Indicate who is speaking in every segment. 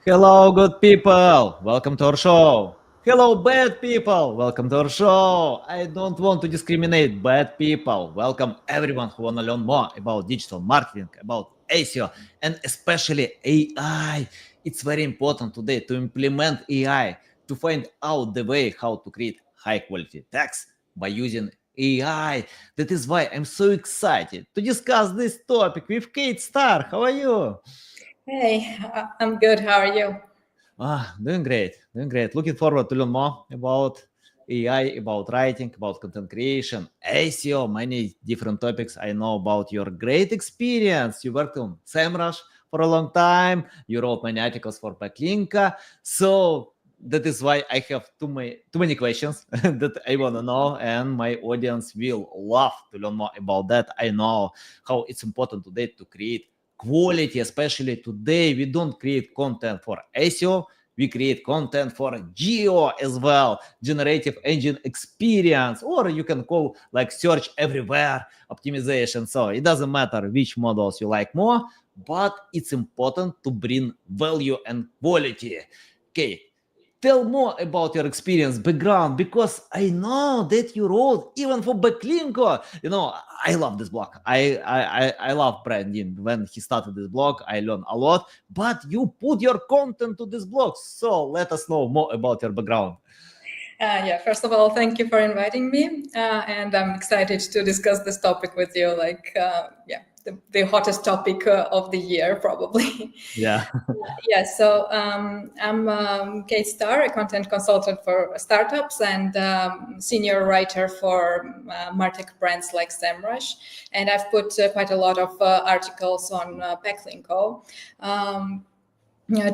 Speaker 1: Hello, good people. Welcome to our show. Hello, bad people. Welcome to our show. I don't want to discriminate bad people. Welcome everyone who want to learn more about digital marketing, about SEO, and especially AI. It's very important today to implement AI to find out the way how to create high quality text by using AI. That is why I'm so excited to discuss this topic with Kate Starr. How are you?
Speaker 2: Hey, I'm good. How are you?
Speaker 1: Doing great, doing great. Looking forward to learn more about AI, about writing, about content creation, SEO, many different topics. I know about your great experience. You worked on SEMrush for a long time. You wrote many articles for Backlinka. So that is why I have too many questions that I want to know, and my audience will love to learn more about that. I know how it's important today to create quality, especially today. We don't create content for SEO, we create content for geo as well, generative engine experience, or you can call like search everywhere optimization. So it doesn't matter which models you like more, but it's important to bring value and quality. Okay, tell more about your experience background, because I know that you wrote even for Backlinko. I love this blog. I love Brandon. When he started this blog, I learned a lot, but you put your content to this blog, so let us know more about your background.
Speaker 2: Yeah, first of all, thank you for inviting me. And I'm excited to discuss this topic with you. The hottest topic of the year, probably.
Speaker 1: Yeah.
Speaker 2: Yeah, so I'm Kate Starr, a content consultant for startups and senior writer for Martech brands like SEMrush. And I've put quite a lot of articles on Backlinko.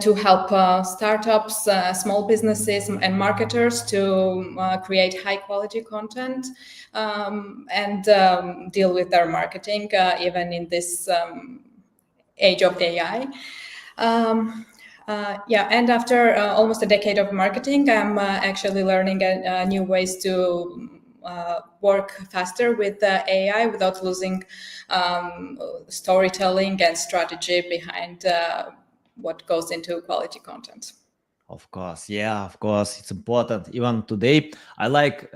Speaker 2: To help startups, small businesses, and marketers to create high quality content and deal with their marketing, even in this age of AI. Yeah, and after almost a decade of marketing, I'm actually learning new ways to work faster with AI without losing storytelling and strategy behind what goes into quality content.
Speaker 1: Of course, yeah, of course, it's important. Even today, I like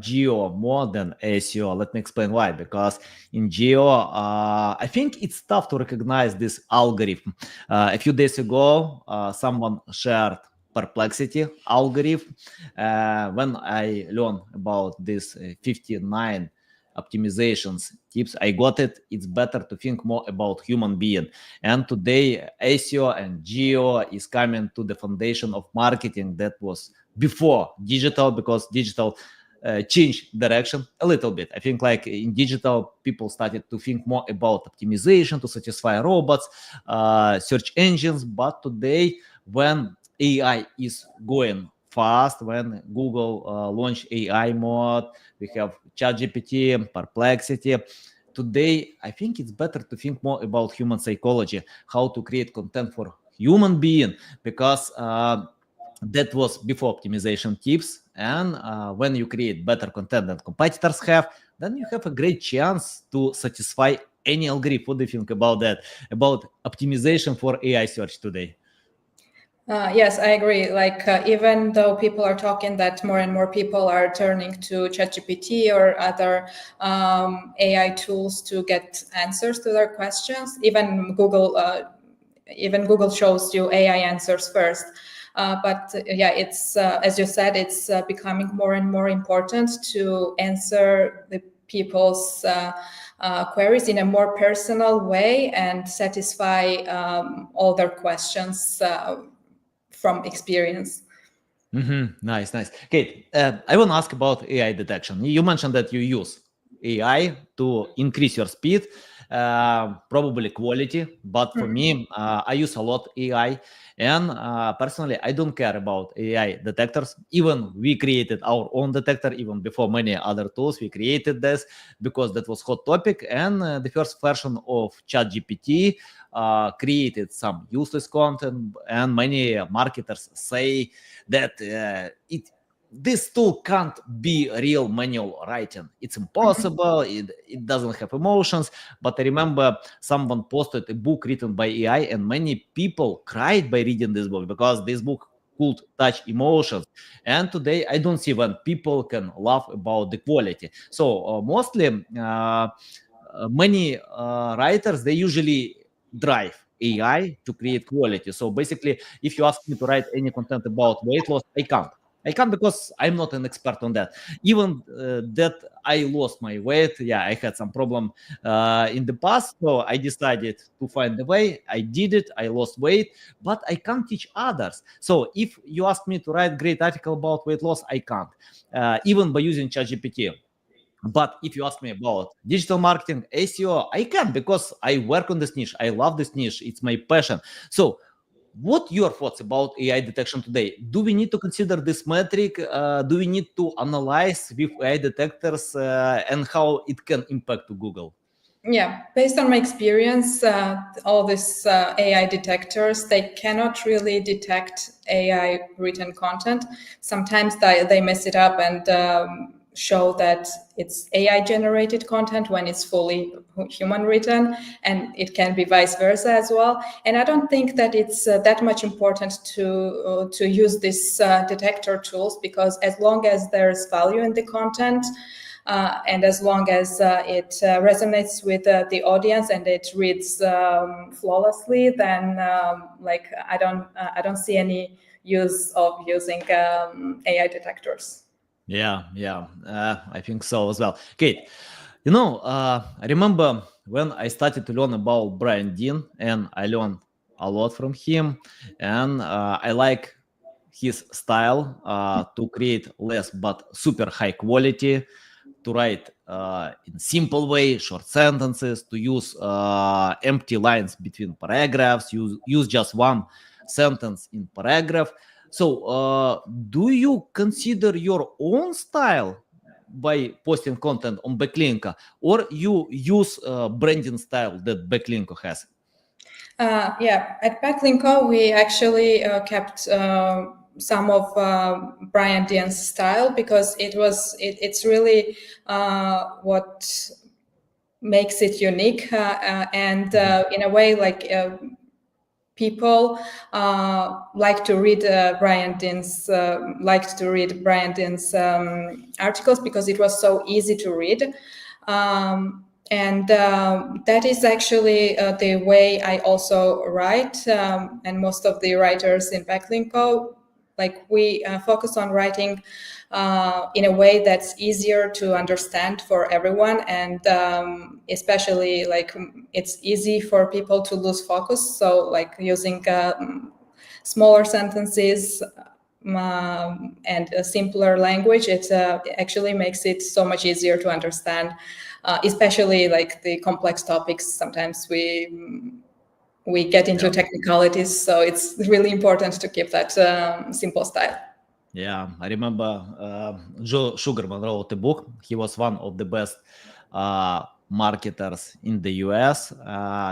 Speaker 1: Geo more than SEO. Let me explain why. Because in Geo, I think it's tough to recognize this algorithm. A few days ago, someone shared perplexity algorithm. When I learned about this 59 optimizations tips, I got it. It's better to think more about human being. And today, SEO and geo is coming to the foundation of marketing that was before digital, because digital changed direction a little bit. I think like in digital, people started to think more about optimization to satisfy robots, search engines. But today, when AI is going fast, when Google launched AI mode, we have ChatGPT, Perplexity. Today, I think it's better to think more about human psychology, how to create content for human being, because that was before optimization tips. And when you create better content than competitors have, then you have a great chance to satisfy any algorithm. What do you think about that? About optimization for AI search today?
Speaker 2: Yes, I agree. Even though people are talking that more and more people are turning to ChatGPT or other AI tools to get answers to their questions, even Google shows you AI answers first. But yeah, it's as you said, it's becoming more and more important to answer the people's queries in a more personal way and satisfy all their questions from experience.
Speaker 1: Nice, nice. Kate, I want to ask about AI detection. You mentioned that you use AI to increase your speed, probably quality. But for me, I use a lot AI, and personally, I don't care about AI detectors. Even we created our own detector, even before many other tools. We created this because that was hot topic, and the first version of ChatGPT created some useless content, and many marketers say that it this tool can't be real manual writing. It's
Speaker 2: Mhm.
Speaker 1: impossible. It doesn't have emotions. But I remember someone posted a book written by AI, and many people cried by reading this book because this book could touch emotions. And today, I don't see when people can laugh about the quality. So mostly, many writers, they usually drive AI to create quality. So basically, if you ask me to write any content about weight loss, I can't. I can't because I'm not an expert on that. Even that I lost my weight. Yeah, I had some problem in the past, so I decided to find a way. I did it. I lost weight, but I can't teach others. So if you ask me to write great article about weight loss, I can't. Even by using ChatGPT. But if you ask me about digital marketing, SEO, I can because I work on this niche. I love this niche. It's my passion. So, what your thoughts about AI detection today? Do we need to consider this metric? Do we need to analyze with AI detectors and how it can impact to Google?
Speaker 2: Yeah, based on my experience, all these AI detectors, they cannot really detect AI written content. Sometimes they mess it up and show that it's AI generated content when it's fully human written, and it can be vice versa as well. And I don't think that it's that much important to use these detector tools, because as long as there's value in the content, and as long as it resonates with the audience and it reads flawlessly, then I don't see any use of using AI detectors.
Speaker 1: Yeah, I think so as well. Kate, I remember when I started to learn about Brian Dean, and I learned a lot from him, and I like his style to create less but super high quality, to write in simple way, short sentences, to use empty lines between paragraphs, use just one sentence in paragraph. So, do you consider your own style by posting content on Backlinko, or you use branding style that Backlinko has?
Speaker 2: Yeah, at Backlinko, we actually kept some of Brian Dean's style, because it's really what makes it unique, and in a way, like people like to read liked to read Brian Dean's articles because it was so easy to read. And that is actually the way I also write, and most of the writers in Backlinko, like we focus on writing in a way that's easier to understand for everyone, and especially like it's easy for people to lose focus. So like using smaller sentences and a simpler language, it actually makes it so much easier to understand, especially like the complex topics. Sometimes we get into
Speaker 1: Yeah.
Speaker 2: technicalities, so it's really important to keep that simple style.
Speaker 1: Yeah, I remember Joe Sugarman wrote a book. He was one of the best marketers in the US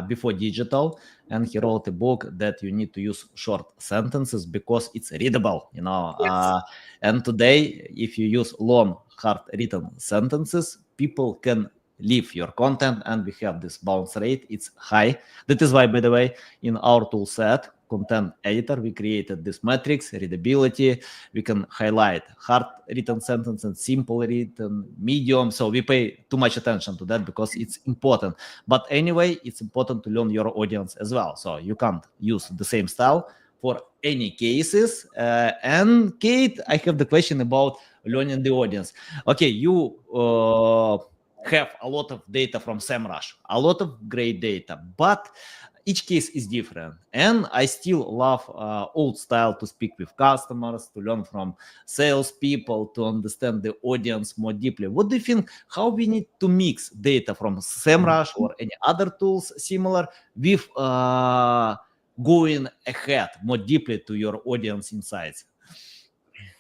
Speaker 1: before digital, and he wrote a book that you need to use short sentences because it's readable,
Speaker 2: Yes.
Speaker 1: And today, if you use long, hard written sentences, people can leave your content, and we have this bounce rate. It's high. That is why, by the way, in our tool set, content editor, we created this metrics, readability. We can highlight hard written sentence and simple written, medium. So we pay too much attention to that because it's important. But anyway, it's important to learn your audience as well. So you can't use the same style for any cases. And Kate, I have the question about learning the audience. Okay, you have a lot of data from SEMrush, a lot of great data, but each case is different, and I still love old style to speak with customers, to learn from salespeople, to understand the audience more deeply. What do you think, how we need to mix data from SEMrush or any other tools similar with going ahead more deeply to your audience insights?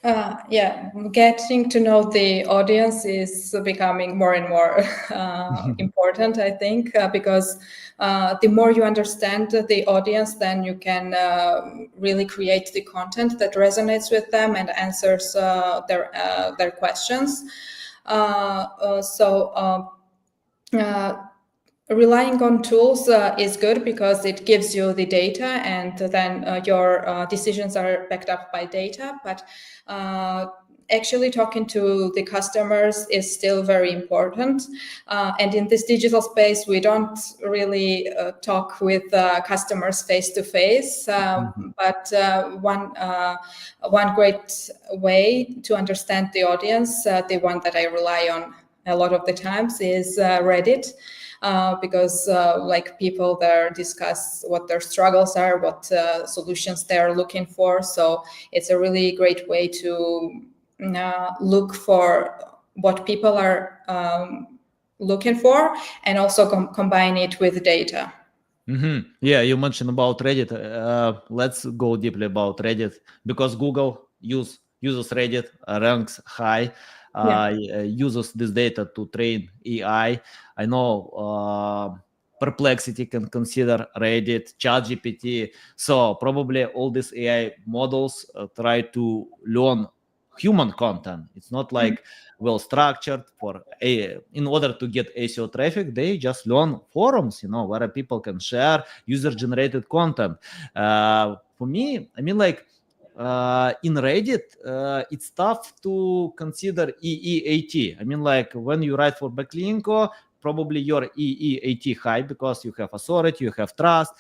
Speaker 2: Yeah, getting to know the audience is becoming more and more important, I think, because the more you understand the audience, then you can really create the content that resonates with them and answers their questions. Relying on tools is good because it gives you the data, and then your decisions are backed up by data. But actually talking to the customers is still very important. And in this digital space, we don't really talk with customers face to face. But one great way to understand the audience, the one that I rely on a lot of the times, is Reddit. Because like people there discuss what their struggles are, what solutions they are looking for. So it's a really great way to look for what people are looking for, and also combine it with data.
Speaker 1: Yeah, you mentioned about Reddit. Let's go deeply about Reddit because Google uses Reddit, ranks high,
Speaker 2: Yeah.
Speaker 1: uses this data to train AI. I know Perplexity can consider Reddit, ChatGPT. So probably all these AI models try to learn human content. It's not like well structured for a in order to get SEO traffic. They just learn forums, where people can share user generated content. For me, I mean, like in Reddit, it's tough to consider EEAT. I mean, like when you write for backlinko, probably your EEAT high because you have authority, you have trust.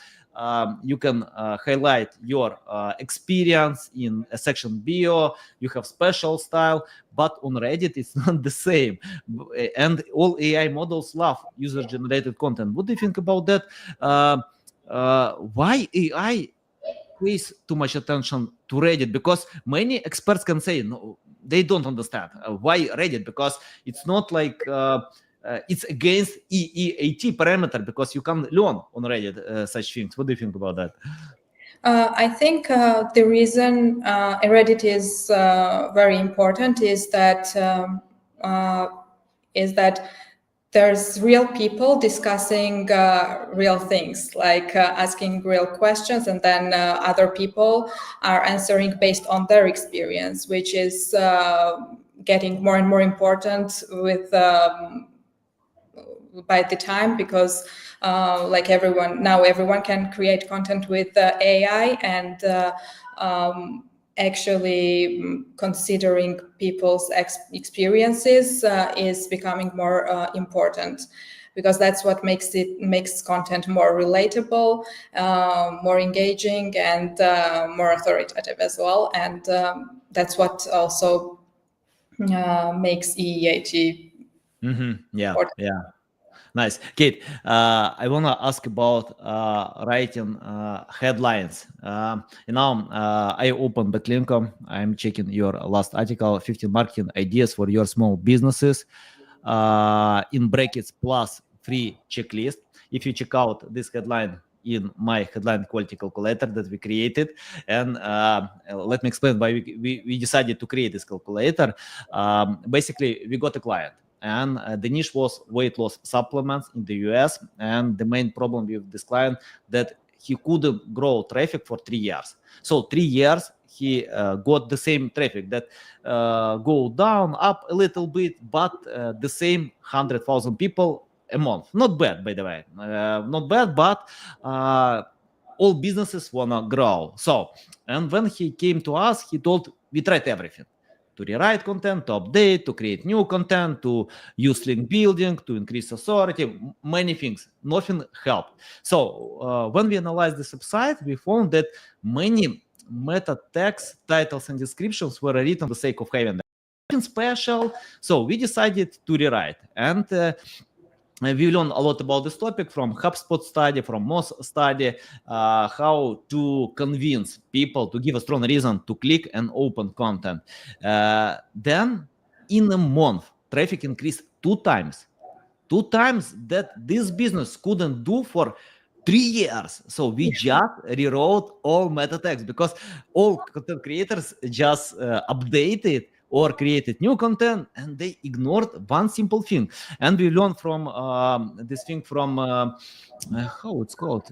Speaker 1: You can highlight your experience in a section bio. You have special style, but on Reddit it's not the same. And all AI models love user-generated content. What do you think about that? Why AI pays too much attention to Reddit? Because many experts can say no, they don't understand why Reddit, because it's not like it's against EEAT parameter, because you can learn on Reddit such things. What do you think about that?
Speaker 2: I think the reason Reddit is very important is that there's real people discussing real things, like asking real questions, and then other people are answering based on their experience, which is getting more and more important with by the time, because like everyone can create content with AI, and actually considering people's experiences is becoming more important, because that's what makes content more relatable, more engaging, and more authoritative as well. And that's what also makes EEAT
Speaker 1: Yeah,
Speaker 2: important.
Speaker 1: yeah. Nice. Kate, I want to ask about writing headlines. I opened Backlinko. I'm checking your last article, 15 marketing ideas for your small businesses, in brackets plus free checklist. If you check out this headline in my headline quality calculator that we created, and let me explain why we decided to create this calculator. Basically, we got a client, and the niche was weight loss supplements in the US. And the main problem with this client that he couldn't grow traffic for 3 years. So 3 years he got the same traffic that go down, up a little bit, but the same 100,000 people a month. Not bad, by the way. Not bad, but all businesses wanna grow. So, and when he came to us, he told we tried everything, to rewrite content, to update, to create new content, to use link building, to increase authority, many things. Nothing helped. So when we analyzed this website, we found that many meta tags, titles, and descriptions were written for the sake of having nothing special. So we decided to rewrite. And we learned a lot about this topic from HubSpot study, from Moz study, how to convince people to give a strong reason to click and open content. Then in a month, traffic increased two times that this business couldn't do for 3 years. So we just rewrote all meta tags because all content creators just updated or created new content and they ignored one simple thing. And we learned from this thing from how it's called.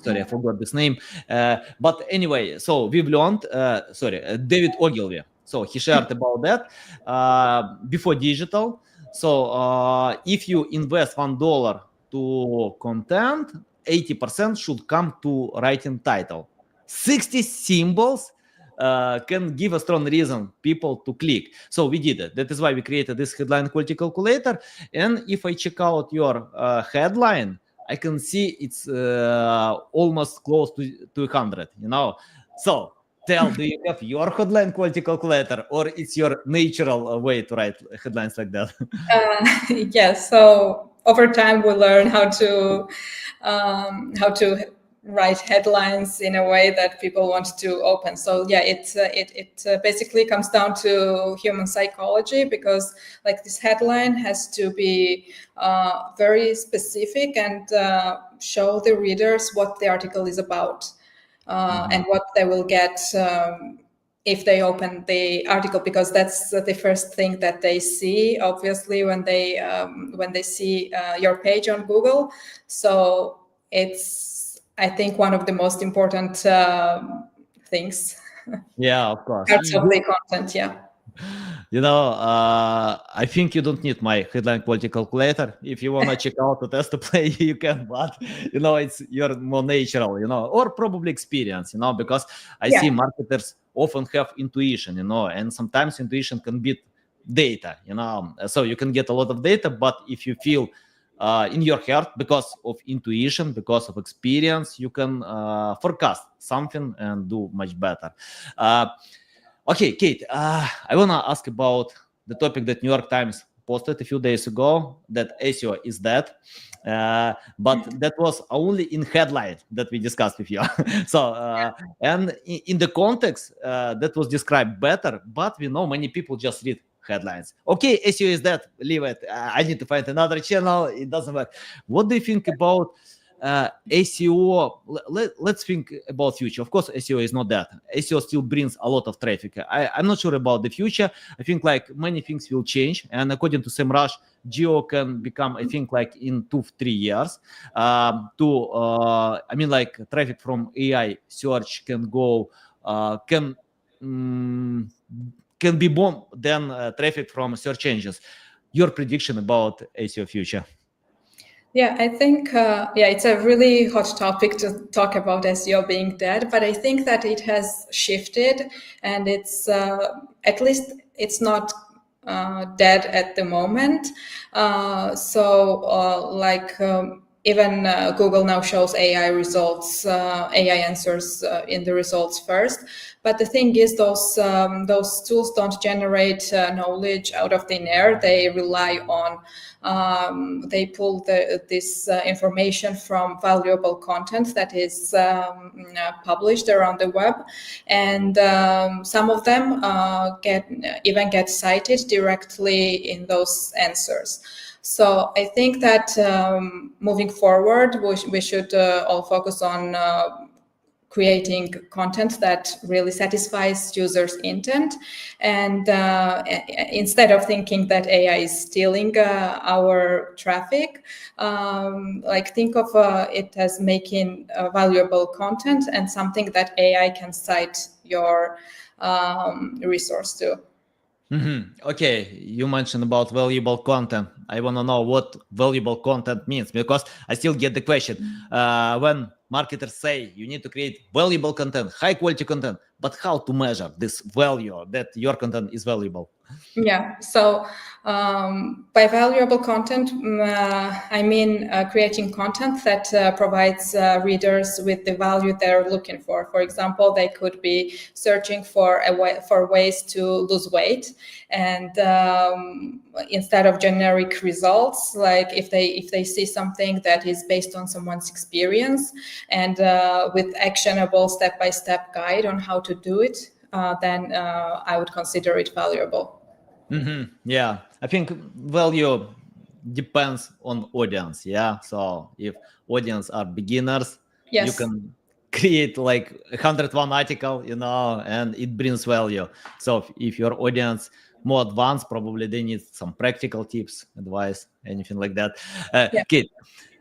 Speaker 1: Sorry, I forgot this name. But anyway, so we've learned, David Ogilvy. So he shared about that before digital. So if you invest $1 to content, 80% should come to writing title. 60 symbols can give a strong reason people to click. So we did it. That is why we created this headline quality calculator. And if I check out your headline, I can see it's almost close to 100, you know. So tell, do you have your headline quality calculator or it's your natural way to write headlines like that?
Speaker 2: Yes. So over time, we learn how to write headlines in a way that people want to open. So yeah, it basically comes down to human psychology, because like this headline has to be very specific and show the readers what the article is about and what they will get if they open the article, because that's the first thing that they see, obviously, when they see your page on Google. So it's, I think, one of the most important things,
Speaker 1: Yeah, of course.
Speaker 2: parts of the content. Yeah.
Speaker 1: You know, I think you don't need my headline quality calculator. If you want to check out the test to play, you can, but you know, it's your more natural, you know, or probably experience, you know, because I
Speaker 2: Yeah.
Speaker 1: see marketers often have intuition, you know, and sometimes intuition can beat data, you know. So you can get a lot of data, but if you feel in your heart, because of intuition, because of experience, you can forecast something and do much better. Okay, Kate, I want to ask about the topic that New York Times posted a few days ago, that SEO is dead. But that was only in headline that we discussed with you. So, and in the context, that was described better, but we know many people just read headlines. Okay, SEO is dead, leave it. I need to find another channel. It doesn't work. What do you think about SEO? Let's think about future. Of course, SEO is not that. SEO still brings a lot of traffic. I'm not sure about the future. I think like many things will change. And according to Sam Rush, geo can become, I think, like in 2-3 years. I mean, like traffic from AI search can go, can be more than traffic from search engines. Your prediction about SEO future?
Speaker 2: Yeah, I think it's a really hot topic to talk about SEO being dead, but I think that it has shifted, and it's at least it's not dead at the moment. Even Google now shows AI results, AI answers in the results first. But the thing is, those tools don't generate knowledge out of thin air. They rely on they pull this information from valuable content that is published around the web, and some of them get cited directly in those answers. So I think that moving forward, we should all focus on creating content that really satisfies users' intent, and instead of thinking that AI is stealing our traffic, think of it as making valuable content and something that AI can cite your resource to.
Speaker 1: Okay, you mentioned about valuable content. I want to know what valuable content means, because I still get the question when marketers say you need to create valuable content, high quality content, but how to measure this value that your content is valuable?
Speaker 2: Yeah, so by valuable content, I mean creating content that provides readers with the value they're looking for. For example, they could be searching for ways to lose weight, and instead of generic results, like if they see something that is based on someone's experience and with actionable step-by-step guide on how to do it, then I would consider it valuable.
Speaker 1: Yeah, I think value depends on audience. Yeah. So if audience are beginners, you
Speaker 2: Yes.
Speaker 1: can create like 101 article, and it brings value. So if your audience more advanced, probably they need some practical tips, advice, anything like that.
Speaker 2: Yeah.
Speaker 1: Kate,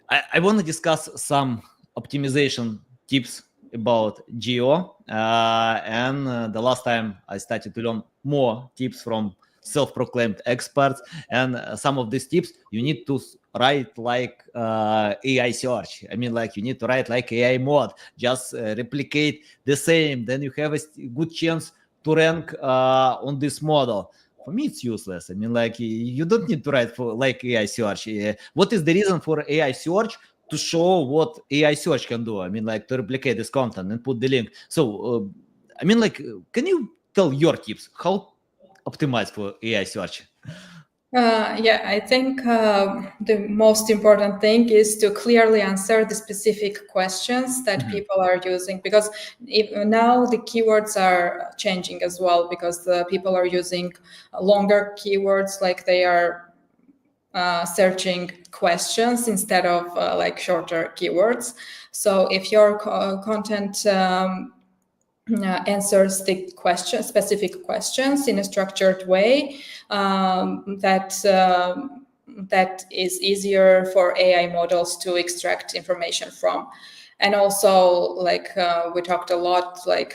Speaker 1: I want to discuss some optimization tips about geo. And the last time I started to learn more tips from self-proclaimed experts. And some of these tips you need to write like AI search. I mean, like you need to write like AI mod. Just replicate the same. Then you have a good chance to rank on this model. For me, it's useless. I mean, like you don't need to write for like AI search. What is the reason for AI search? To show what AI search can do. I mean, like to replicate this content and put the link. So, I mean, like, can you tell your tips how optimize for AI search?
Speaker 2: Yeah, I think the most important thing is to clearly answer the specific questions that people are using, because now the keywords are changing as well, because the people are using longer keywords, like they are searching questions instead of like shorter keywords. So if your content answers the specific questions in a structured way, that is easier for AI models to extract information from. And also, like we talked a lot, like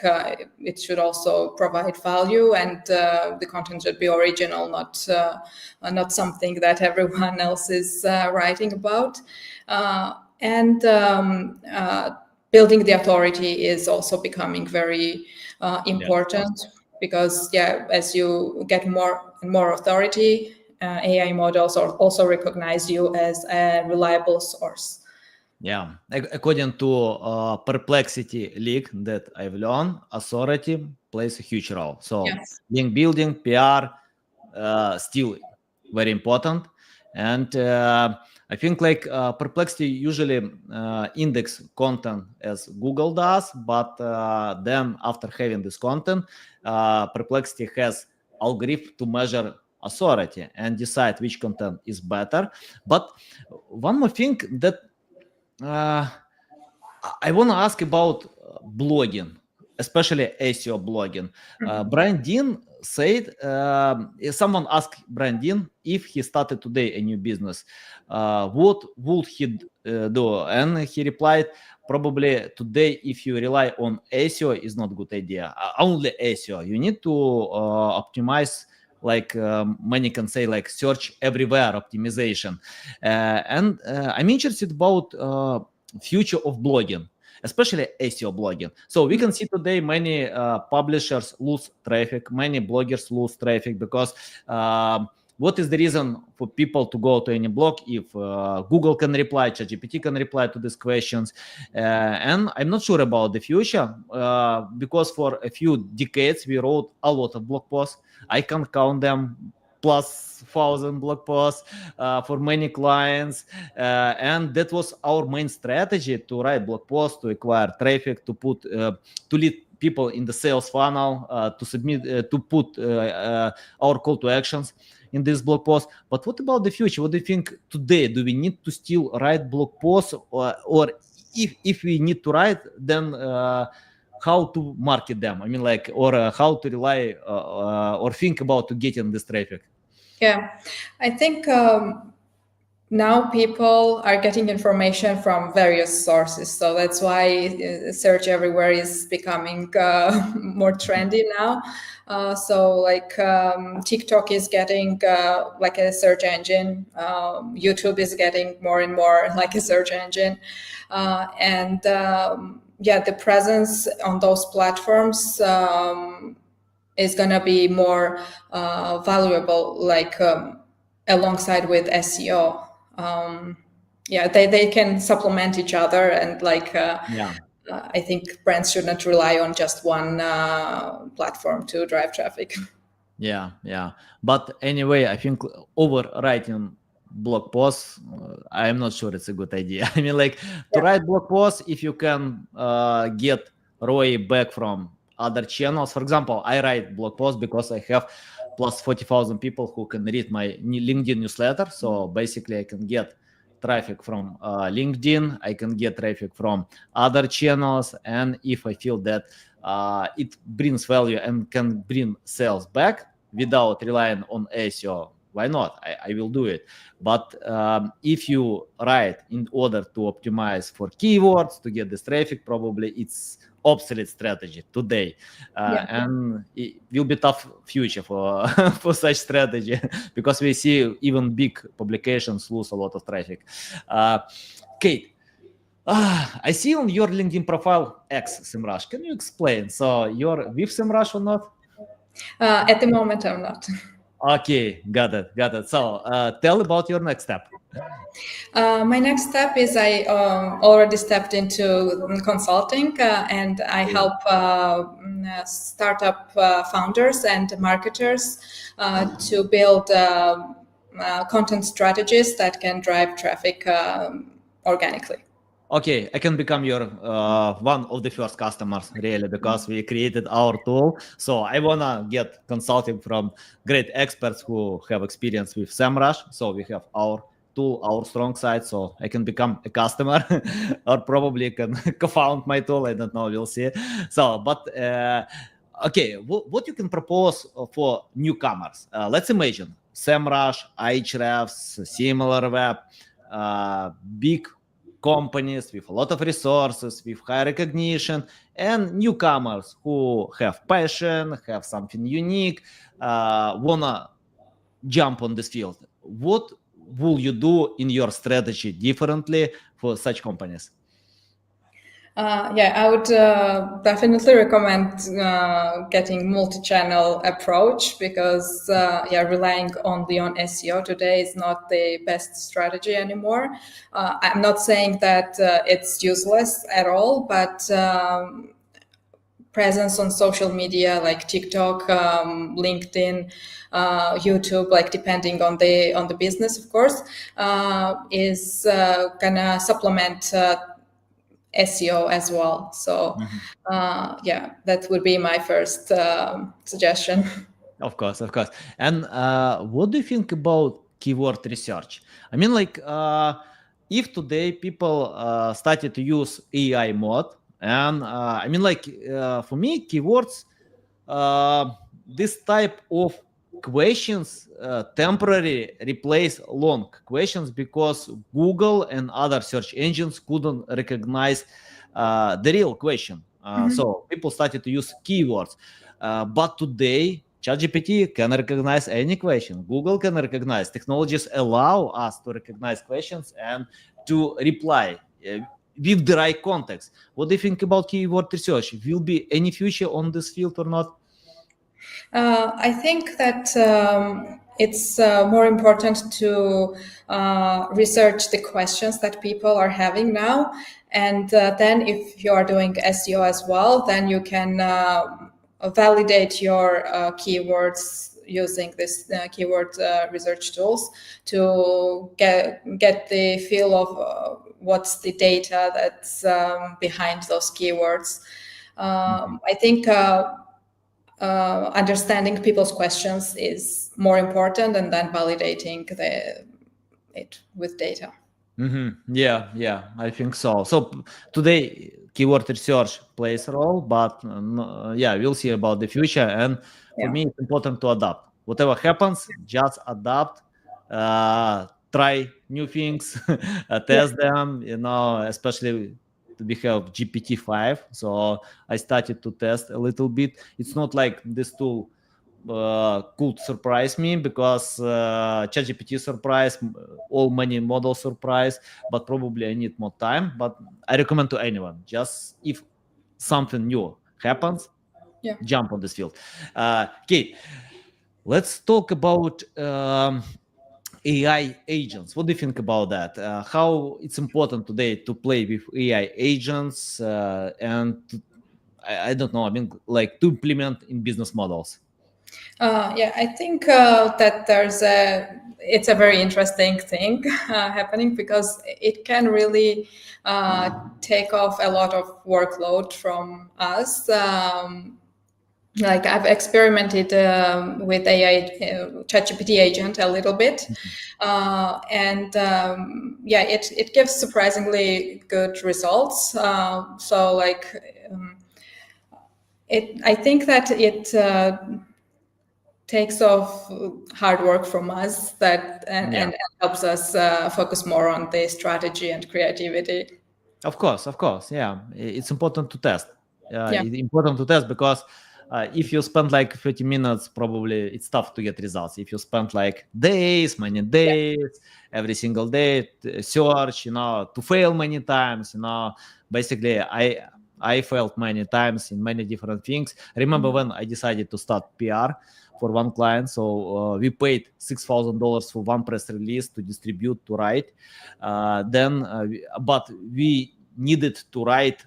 Speaker 2: it should also provide value, and the content should be original, not something that everyone else is writing about. And building the authority is also becoming very
Speaker 1: Yeah, of course.
Speaker 2: important, because as you get more and more authority, AI models also recognize you as a reliable source.
Speaker 1: Yeah, according to Perplexity leak that I've learned, authority plays a huge role. So
Speaker 2: Yes.
Speaker 1: link building, PR, still very important. And I think like Perplexity usually index content as Google does, but then after having this content, Perplexity has algorithm to measure authority and decide which content is better. But one more thing that uh, I want to ask about blogging, especially SEO blogging. Brian Dean said, someone asked Brian Dean if he started today a new business, what would he do? And he replied, probably today, if you rely on SEO, is not a good idea. Only SEO. You need to optimize, like many can say, like search everywhere optimization. And I'm interested about future of blogging, especially SEO blogging. So we can see today many publishers lose traffic, many bloggers lose traffic because what is the reason for people to go to any blog if Google can reply, ChatGPT can reply to these questions? And I'm not sure about the future because for a few decades we wrote a lot of blog posts. I can count them plus 1,000 blog posts for many clients, and that was our main strategy to write blog posts, to acquire traffic, to lead people in the sales funnel, to submit, to put our call to actions in this blog post. But what about the future? What do you think today? Do we need to still write blog posts, or if we need to write, then how to market them? I mean, like, or how to rely or think about to getting this traffic?
Speaker 2: Yeah, I think now people are getting information from various sources, so that's why search everywhere is becoming more trendy now. So like TikTok is getting like a search engine, YouTube is getting more and more like a search engine, and yeah, the presence on those platforms is going to be more valuable, like alongside with SEO. Yeah, they can supplement each other, and like
Speaker 1: Yeah.
Speaker 2: I think brands should not rely on just one platform to drive traffic.
Speaker 1: Yeah, yeah. But anyway, I think overwriting blog posts, I'm not sure it's a good idea. I mean, like to
Speaker 2: Yeah.
Speaker 1: write blog posts, if you can get ROI back from other channels. For example, I write blog posts because I have plus 40,000 people who can read my LinkedIn newsletter. So basically, I can get traffic from LinkedIn, I can get traffic from other channels, and if I feel that it brings value and can bring sales back without relying on SEO, why not? I will do it. But if you write in order to optimize for keywords to get this traffic, probably it's obsolete strategy today,
Speaker 2: Yeah.
Speaker 1: and it will be tough future for for such strategy because we see even big publications lose a lot of traffic. Kate, I see on your LinkedIn profile X SEMrush. Can you explain? So you're with SEMrush or not?
Speaker 2: At the moment, I'm not.
Speaker 1: Okay, got it, got it. So tell about your next step.
Speaker 2: My next step is I already stepped into consulting and I help startup founders and marketers to build content strategies that can drive traffic organically.
Speaker 1: Okay, I can become your one of the first customers really because we created our tool. So I wanna get consulting from great experts who have experience with SEMrush. So we have our tool, our strong side. So I can become a customer or probably can co-found my tool. I don't know. We'll see. So, but okay, what you can propose for newcomers? Let's imagine SEMrush, Ahrefs, SimilarWeb, big companies with a lot of resources, with high recognition, and newcomers who have passion, have something unique, wanna jump on this field. What will you do in your strategy differently for such companies?
Speaker 2: Yeah, I would definitely recommend getting multi-channel approach because yeah, relying only on SEO today is not the best strategy anymore. I'm not saying that it's useless at all, but presence on social media like TikTok, LinkedIn, YouTube, like depending on the business, of course, is gonna supplement SEO as well. So yeah, that would be my first suggestion.
Speaker 1: Of course, of course. And what do you think about keyword research? I mean, like, if today people started to use AI mode, and I mean, like, for me, keywords, uh, this type of questions temporarily replace long questions because Google and other search engines couldn't recognize the real question. So people started to use keywords. But today, ChatGPT can recognize any question. Google can recognize. Technologies allow us to recognize questions and to reply with the right context. What do you think about keyword research? Will be any future on this field or not?
Speaker 2: I think that it's more important to research the questions that people are having now. And then if you are doing SEO as well, then you can validate your keywords using this keyword research tools to get the feel of what's the data that's behind those keywords. I think understanding people's questions is more important and then validating it with data.
Speaker 1: Yeah, yeah, I think so. So today, keyword research plays a role, but yeah, we'll see about the future. And for
Speaker 2: Yeah.
Speaker 1: me, it's important to adapt. Whatever happens, just adapt. Try new things, test them. You know, especially we have GPT-5, so I started to test a little bit. It's not like this tool could surprise me because ChatGPT surprise, all many models surprise, but probably I need more time. But I recommend to anyone, just if something new happens,
Speaker 2: Yeah.
Speaker 1: jump on this field. Kate, let's talk about AI agents. What do you think about that? How it's important today to play with AI agents and to, I don't know. I mean, like to implement in business models.
Speaker 2: Yeah, I think that it's a very interesting thing happening because it can really take off a lot of workload from us. like I've experimented with AI ChatGPT agent a little bit, and yeah, it gives surprisingly good results. So like I think that it takes off hard work from us
Speaker 1: Yeah.
Speaker 2: and helps us focus more on the strategy and creativity.
Speaker 1: Of course, yeah. It's important to test.
Speaker 2: Yeah,
Speaker 1: It's important to test because if you spend like 30 minutes, probably it's tough to get results. If you spend like days, many
Speaker 2: yeah,
Speaker 1: days, every single day, search, to fail many times, basically I failed many times in many different things. I remember when I decided to start PR for one client, so we paid $6,000 for one press release to distribute to write. But we needed to write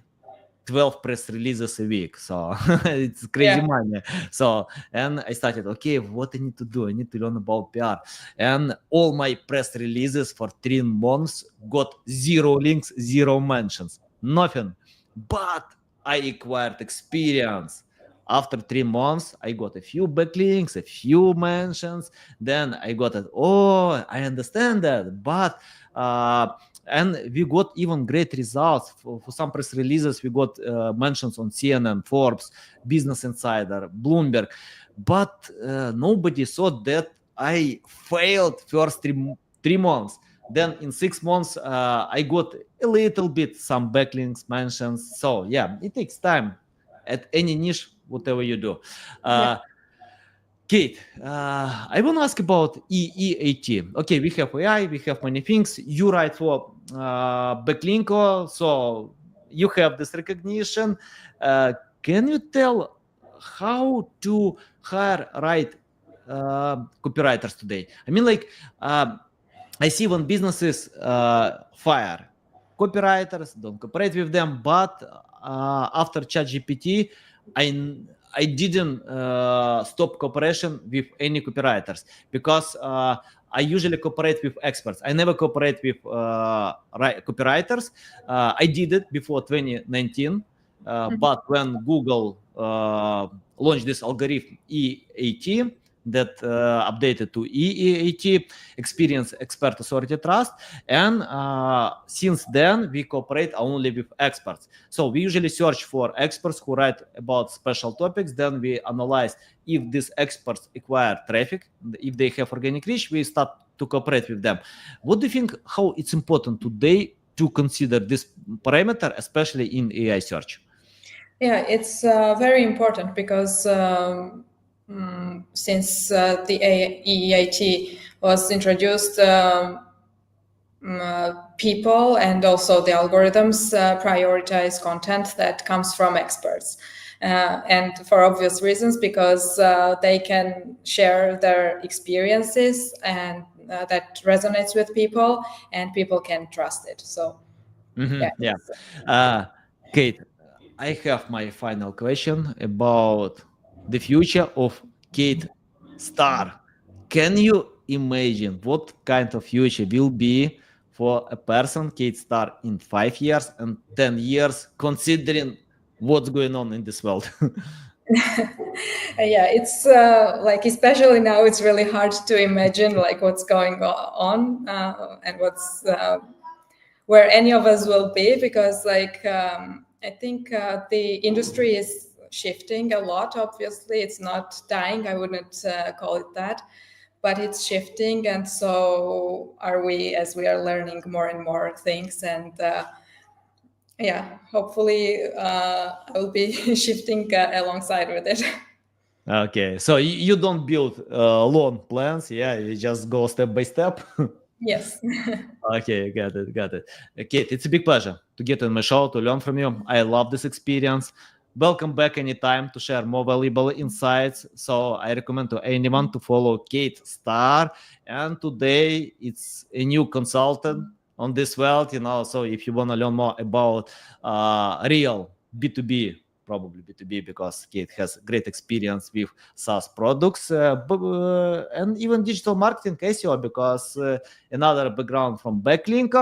Speaker 1: 12 press releases a week, so it's crazy
Speaker 2: yeah,
Speaker 1: money. So, and I started, okay, what I need to do, I need to learn about PR. And all my press releases for 3 months got 0 links, 0 mentions, nothing. But I acquired experience. After 3 months I got a few backlinks, a few mentions. Then I got it, oh, I understand that. But and we got even great results for some press releases. We got mentions on CNN, Forbes, Business Insider, Bloomberg, but nobody thought that I failed first 3 months. Then in 6 months I got a little bit some backlinks, mentions. So yeah, it takes time at any niche, whatever you do.
Speaker 2: yeah.
Speaker 1: Kate, I want to ask about EEAT. Okay, we have AI, we have many things. You write for Backlinko, so you have this recognition. Can you tell how to hire right copywriters today? I mean, like, I see when businesses fire copywriters, don't cooperate with them, but after ChatGPT, I I didn't stop cooperation with any copywriters because I usually cooperate with experts. I never cooperate with copywriters. I did it before 2019, but when Google launched this algorithm EAT that updated to EEAT, experience, expert, authority, trust, and since then we cooperate only with experts. So we usually search for experts who write about special topics. Then we analyze if these experts acquire traffic, if they have organic reach, we start to cooperate with them. What do you think, how it's important today to consider this parameter, especially in AI search?
Speaker 2: Yeah, it's very important because since the EEAT was introduced, people and also the algorithms prioritize content that comes from experts. And for obvious reasons, because they can share their experiences and that resonates with people and people can trust it. So, yeah.
Speaker 1: Yeah. Kate, I have my final question about the future of Kate Starr. Can you imagine what kind of future will be for a person, Kate Starr, in 5 years and 10 years, considering what's going on in this world?
Speaker 2: Yeah, it's like especially now it's really hard to imagine like what's going on and what's where any of us will be because like I think the industry is shifting a lot. Obviously it's not dying, I wouldn't call it that, but it's shifting, and so are we, as we are learning more and more things. And yeah, hopefully I will be shifting alongside with it.
Speaker 1: Okay, so you don't build long plans, yeah, you just go step by step.
Speaker 2: Yes.
Speaker 1: Okay, got it, got it. Kate, it's a big pleasure to get on my show, to learn from you. I love this experience. Welcome back anytime to share more valuable insights. So I recommend to anyone to follow Kate Starr. And today it's a new consultant on this world, So if you want to learn more about real B2B, probably B2B, because Kate has great experience with SaaS products and even digital marketing SEO, because another background from Backlink.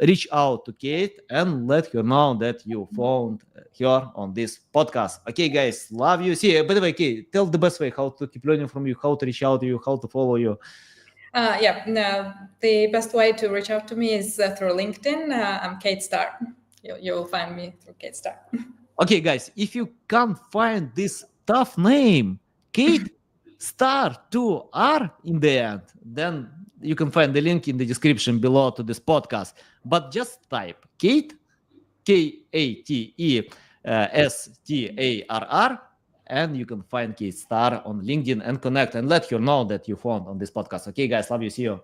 Speaker 1: reach out to Kate and let her know that you found her on this podcast. Okay, guys, love you. See, by the way, Kate, tell the best way how to keep learning from you, how to reach out to you, how to follow you.
Speaker 2: No, the best way to reach out to me is through LinkedIn. I'm Kate Starr. You'll find me through Kate Starr.
Speaker 1: Okay, guys, if you can't find this tough name, Kate Star 2R in the end, then you can find the link in the description below to this podcast. But just type Kate, Kate Starr, and you can find Kate Star on LinkedIn and connect and let her know that you found on this podcast. Okay, guys, love you. See you.